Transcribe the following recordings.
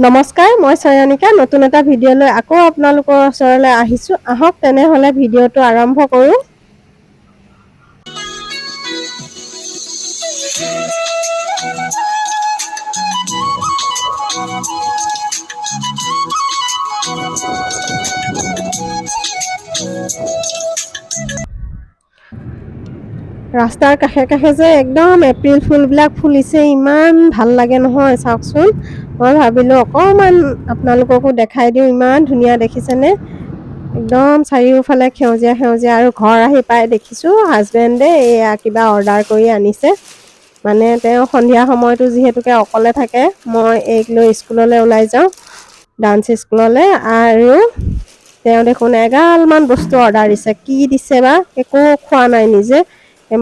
নমস্কাৰ, মই চয়নিকা নতুন এটা ভিডিঅ'লৈ আকৌ আপোনালোকৰ ওচৰলৈ আহিছোঁ। আহক তেনেহ'লে ভিডিঅ'টো আৰম্ভ কৰোঁ। ৰাস্তাৰ কাষে কাষে যে একদম এপ্ৰিল ফুলবিলাক ফুলিছে, ইমান ভাল লাগে নহয় চাওকচোন। মই ভাবিলোঁ অকণমান আপোনালোককো দেখাই দিওঁ, ইমান ধুনীয়া দেখিছেনে। একদম চাৰিওফালে সেউজীয়া সেউজীয়া আৰু ঘৰ আহি পাই দেখিছোঁ হাজবেণ্ডে এয়া কিবা অৰ্ডাৰ কৰি আনিছে। মানে তেওঁ সন্ধিয়া সময়টো যিহেতুকে অকলে থাকে, মই এইক লৈ স্কুললৈ ওলাই যাওঁ, ডান্স স্কুললৈ, আৰু তেওঁ দেখোন এগালমান বস্তু অৰ্ডাৰ দিছে। কি দিছে বা একো খোৱা নাই নিজে,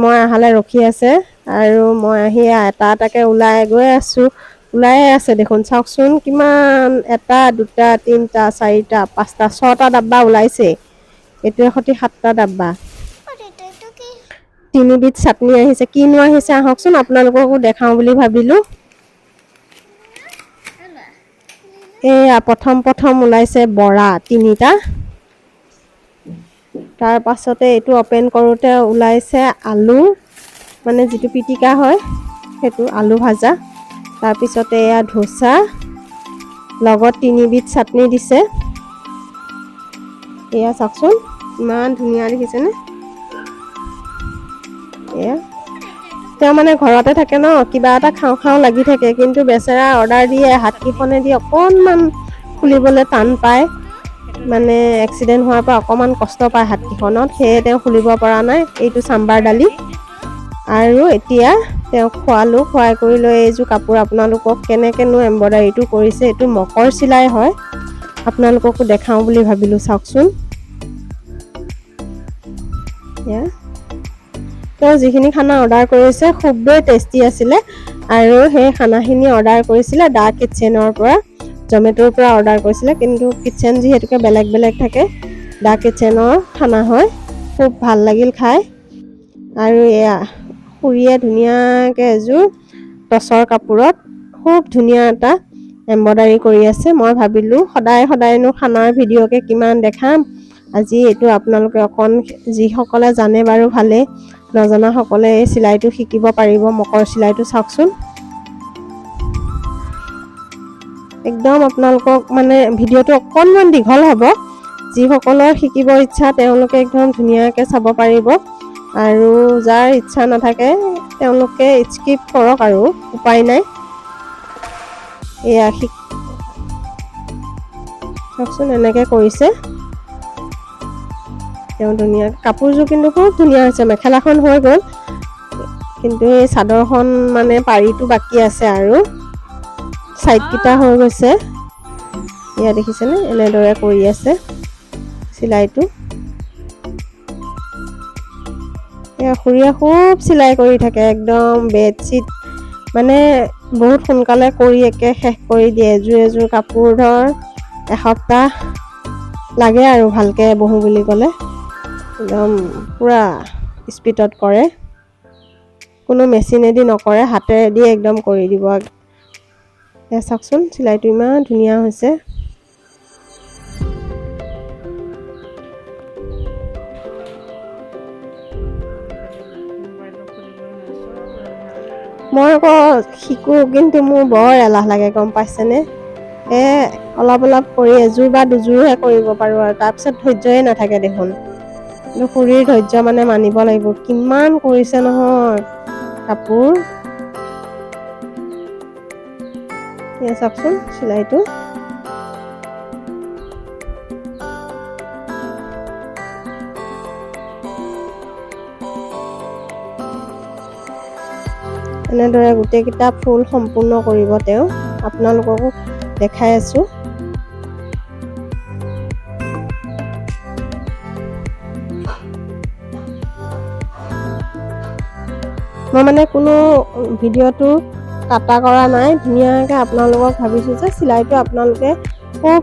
মই আহালৈ ৰখি আছে, আৰু মই আহি এটা এটাকৈ ওলাই গৈ আছোঁ। ওলায়ে আছে দেখোন, চাওকচোন কিমান, এটা দুটা তিনিটা চাৰিটা পাঁচটা ছটা ডাব্বা ওলাইছে। এইটোৱে সৈতে 7টা ডাব্বা। 3বিধ চাটনি আহিছে। কিনো আহিছে আহকচোন আপোনালোককো দেখাওঁ বুলি ভাবিলোঁ। এয়া প্ৰথম ওলাইছে বৰা 3টা। তাৰ পাছতে এইটো অপেন কৰোঁতে ওলাইছে আলু, মানে যিটো পিটিকা হয় সেইটো, আলু ভাজা। তাৰপিছতে এয়া ধোচা, লগত 3বিধ চাটনি দিছে। এয়া চাওকচোন ইমান ধুনীয়া দেখিছেনে। এয়া তেওঁ মানে ঘৰতে থাকে ন, কিবা এটা খাওঁ খাওঁ লাগি থাকে, কিন্তু বেচেৰা অৰ্ডাৰ দিয়ে হাতকেইখনেদি অকণমান খুলিবলৈ টান পায়। মানে এক্সিডেণ্ট হোৱাৰ পৰা অকণমান কষ্ট পায় হাতকেইখনত, সেয়ে তেওঁ খুলিব পৰা নাই। এইটো চাম্বাৰ দালি। আৰু এতিয়া তেওঁক খোৱালোঁ, খুৱাই কৰি লৈ এইযোৰ কাপোৰ আপোনালোকক কেনেকৈনো এম্ব্ৰইডাৰীটো কৰিছে, এইটো মকৰ চিলাই হয়, আপোনালোককো দেখাওঁ বুলি ভাবিলোঁ। চাওকচোন এয়া তেওঁ যিখিনি খানা অৰ্ডাৰ কৰিছে খুবেই টেষ্টি আছিলে, আৰু সেই খানাখিনি অৰ্ডাৰ কৰিছিলে দা কিটচেনৰ পৰা, জমেট'ৰ পৰা অৰ্ডাৰ কৰিছিলে। কিন্তু কিটচেন যিহেতুকে বেলেগ বেলেগ থাকে, দা কিটচেনৰ খানা হয়, খুব ভাল লাগিল খাই। আৰু এয়া খুৰীয়ে ধুনীয়াকৈ এযোৰ টচৰ কাপোৰত খুব ধুনীয়া এটা এম্ব্ৰইডাৰী কৰি আছে। মই ভাবিলোঁ সদায়নো খানাৰ ভিডিঅ'কে কিমান দেখাম, আজি এইটো আপোনালোকে অকণ, যিসকলে জানে বাৰু ভালেই, নজনাসকলে এই চিলাইটো শিকিব পাৰিব, মকৰ চিলাইটো। চাওকচোন একদম আপোনালোকক মানে ভিডিঅ'টো অকণমান দীঘল হ'ব, যিসকলৰ শিকিব ইচ্ছা তেওঁলোকে একদম ধুনীয়াকৈ চাব পাৰিব, আৰু যাৰ ইচ্ছা নাথাকে তেওঁলোকে স্কিপ কৰক, আৰু উপায় নাই। এয়া চাওকচোন এনেকৈ কৰিছে তেওঁ ধুনীয়া। কাপোৰযোৰ কিন্তু খুব ধুনীয়া হৈছে। মেখেলাখন হৈ গ'ল, কিন্তু এই চাদৰখন মানে পাৰিটো বাকী আছে, আৰু ছাইডকেইটা হৈ গৈছে। এয়া দেখিছেনে, এনেদৰে কৰি আছে চিলাইটো। এয়া খুৰীয়ে খুব চিলাই কৰি থাকে, একদম বেডশ্বীট মানে বহুত সোনকালে কৰি একে শেষ কৰি দিয়ে। এযোৰ কাপোৰ ধৰ এসপ্তাহ লাগে আৰু ভালকৈ বহোঁ বুলি ক'লে, একদম পূৰা স্পীডত কৰে, কোনো মেচিনেদি নকৰে, হাতেৰেদি একদম কৰি দিব। এয়া চাওকচোন চিলাইটো ইমান ধুনীয়া হৈছে। মই আকৌ শিকোঁ, কিন্তু মোৰ বৰ এলাহ লাগে, গম পাইছেনে। অলপ কৰি এযোৰ বা দুযোৰহে কৰিব পাৰোঁ, আৰু তাৰপিছত ধৈৰ্যই নাথাকে দেখোন। কিন্তু খুৰীৰ ধৈৰ্য মানে মানিব লাগিব, কিমান কৰিছে নহয় কাপোৰ। এয়া চাওকচোন চিলাইটো। এনেদৰে গোটেইকেইটা ফুল সম্পূৰ্ণ কৰিব তেওঁ। আপোনালোককো দেখাই আছোঁ। মই মানে কোনো ভিডিঅ'টো কাটা কৰা নাই, ধুনীয়াকৈ আপোনালোকক ভাবিছোঁ যে চিলাইটো আপোনালোকে খুব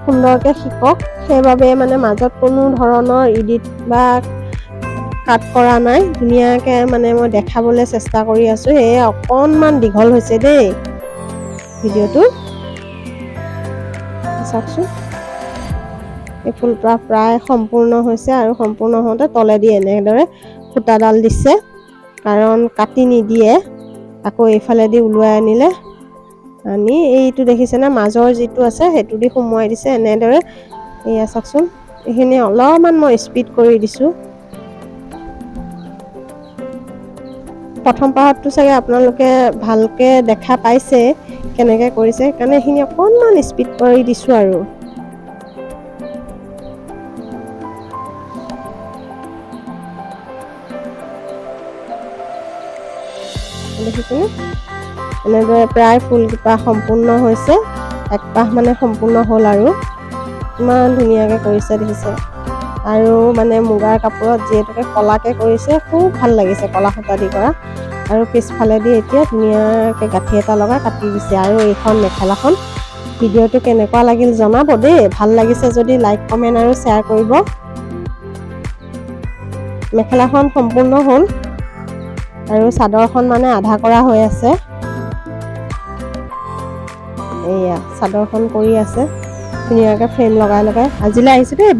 সুন্দৰকৈ শিকক, সেইবাবে মানে মাজত কোনো ধৰণৰ এডিট বা কাট কৰা নাই, ধুনীয়াকৈ মানে মই দেখাবলৈ চেষ্টা কৰি আছোঁ। সেয়ে অকণমান দীঘল হৈছে দেই ভিডিঅ'টো। চাওকচোন এই ফুলপাহ প্ৰায় সম্পূৰ্ণ হৈছে আৰু সম্পূৰ্ণ হওঁতে তলেদি এনেদৰে সূতাডাল দিছে কাৰণ কাটি নিদিয়ে আকৌ এইফালেদি ওলোৱাই আনিলে আনি এইটো দেখিছেনে মাজৰ যিটো আছে সেইটো দি সোমোৱাই দিছে এনেদৰে এয়া চাওকচোন এইখিনি অলপমান মই স্পীড কৰি দিছোঁ প্ৰথম পাহতটো চাগে আপোনালোকে ভালকে দেখা পাইছে কেনেকৈ কৰিছে সেইকাৰণে এইখিনি অকণমান স্পীড কৰি দিছোঁ আৰু দেখিছেনে এনেদৰে প্ৰায় ফুলকেইপাহ সম্পূৰ্ণ হৈছে এক পাহ মানে সম্পূৰ্ণ হ'ল আৰু ইমান ধুনীয়াকৈ কৰিছে দেখিছে আৰু মানে মুগাৰ কাপোৰত যিহেতুকে কলাকৈ কৰিছে খুব ভাল লাগিছে কলা সূতা দি কৰা আৰু পিছফালেদি এতিয়া ধুনীয়াকৈ গাঁঠি এটা লগাই কাটি দিছে আৰু এইখন মেখেলাখন ভিডিঅ'টো কেনেকুৱা লাগিল জনাব দেই ভাল লাগিছে যদি লাইক কমেণ্ট আৰু শ্বেয়াৰ কৰিব মেখেলাখন সম্পূৰ্ণ হ'ল আৰু চাদৰখন মানে আধা কৰা হৈ আছে এয়া চাদৰখন কৰি আছে ধুনীয়াকৈ ফ্ৰেম লগাই লগাই আজিলৈ আহিছোঁ দেই।